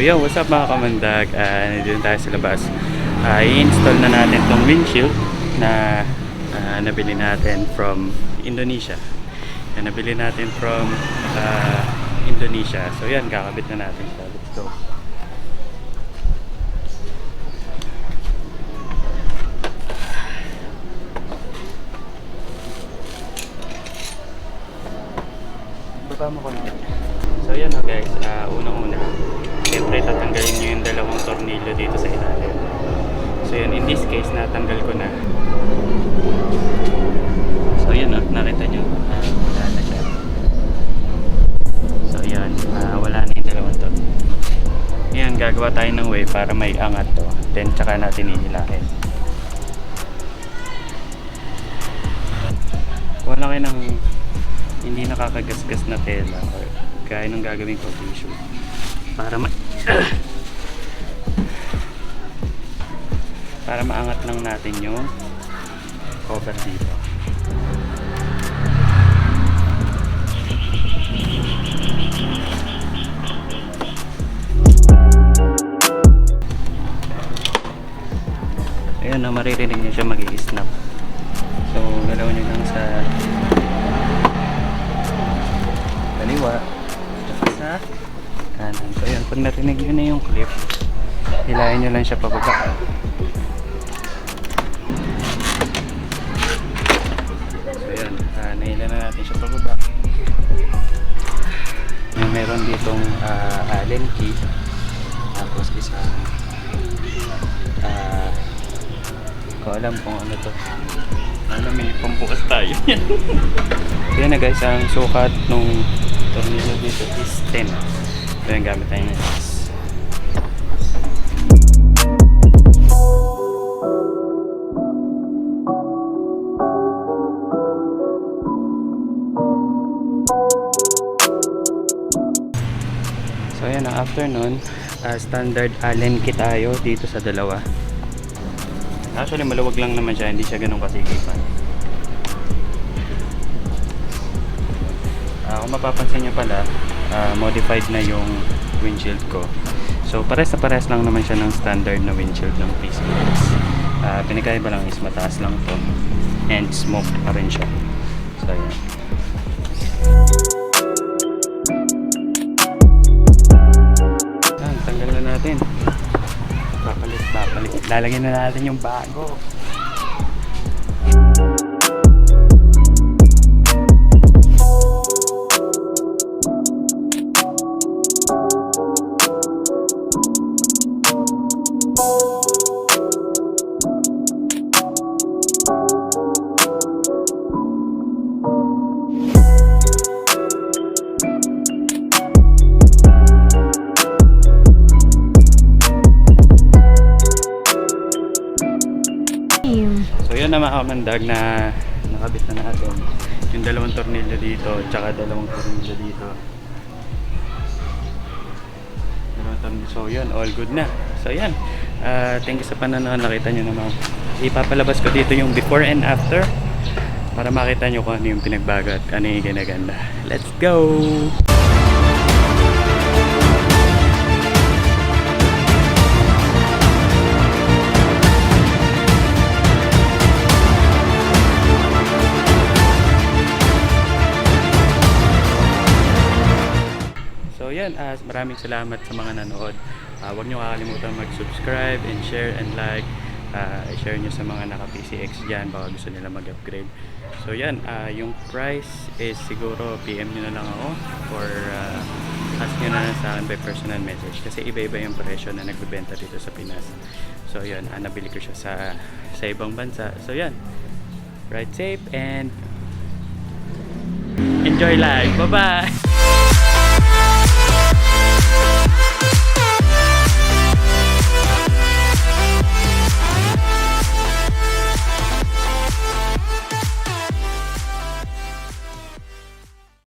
yo, what's up mga kamandag? Nandito tayo sa labas. I-install na natin tong windshield na nabili natin from Indonesia. Nabili natin from Indonesia. So yan, kakabit na natin siya. Let's go. Baba mo ko na. So yan o guys, unang-una siyempre tatanggalin nyo yung dalawang tornilyo dito sa ilalim. So yan, in this case natanggal ko na. So yan o, nakita nyo, wala na siya. So yan, wala na yung dalawang to. Yan, gagawa tayo ng way para may angat to, then tsaka natin ihilahin. Wala kayo ng hindi nakakagasgas na tela or kaya nung gagawin ko tissue para para maangat lang natin yung cover dito. Ayan na, maririnig nyo siya mag-i-snap. So galaw nyo lang sa kaliwa sa kanan. So yun, pag narinig nyo na yung clip, hilahin nyo lang siya pababa. So yun, nahila na natin siya pababa. Meron ditong allen key, tapos isa ko alam kung ano to. Alam, may pambukas tayo. So yun na guys, ang sukat nung tornilyo dito is 10. So yung gamit tayo ng 6. So yan, ang after nun, standard allen kit tayo dito sa dalawa. Actually maluwag lang naman siya, hindi siya ganun kasikipan. Kung mapapansin nyo pala, modified na yung windshield ko. So pares na pares lang naman siya ng standard na windshield ng PCX. Pinagkaiba lang is mataas lang to and smoke pa rin siya. So yan. Tanggal na natin. Papalit. Lalagyan na natin yung bago. So yun na mga kamandag, na nakabit na natin yung dalawang tornilyo dito tsaka dalawang tornilyo dito. So yun, all good na. So yan, thank you sa panonood. Nakita nyo naman, ipapalabas ko dito yung before and after para makita nyo kung ano yung pinagbago at ano yung ginaganda. Let's go! So yan, maraming salamat sa mga nanood. Huwag nyo kakalimutan mag-subscribe and share and like. I-share nyo sa mga naka-PCX dyan, baka gusto nila mag-upgrade. So yan, yung price is siguro PM nyo na lang ako or ask nyo na lang sa akin by personal message kasi iba-iba yung presyo na nagbebenta dito sa Pinas. So yan, nabili ko siya sa ibang bansa. So yan, ride safe and enjoy life. Bye-bye!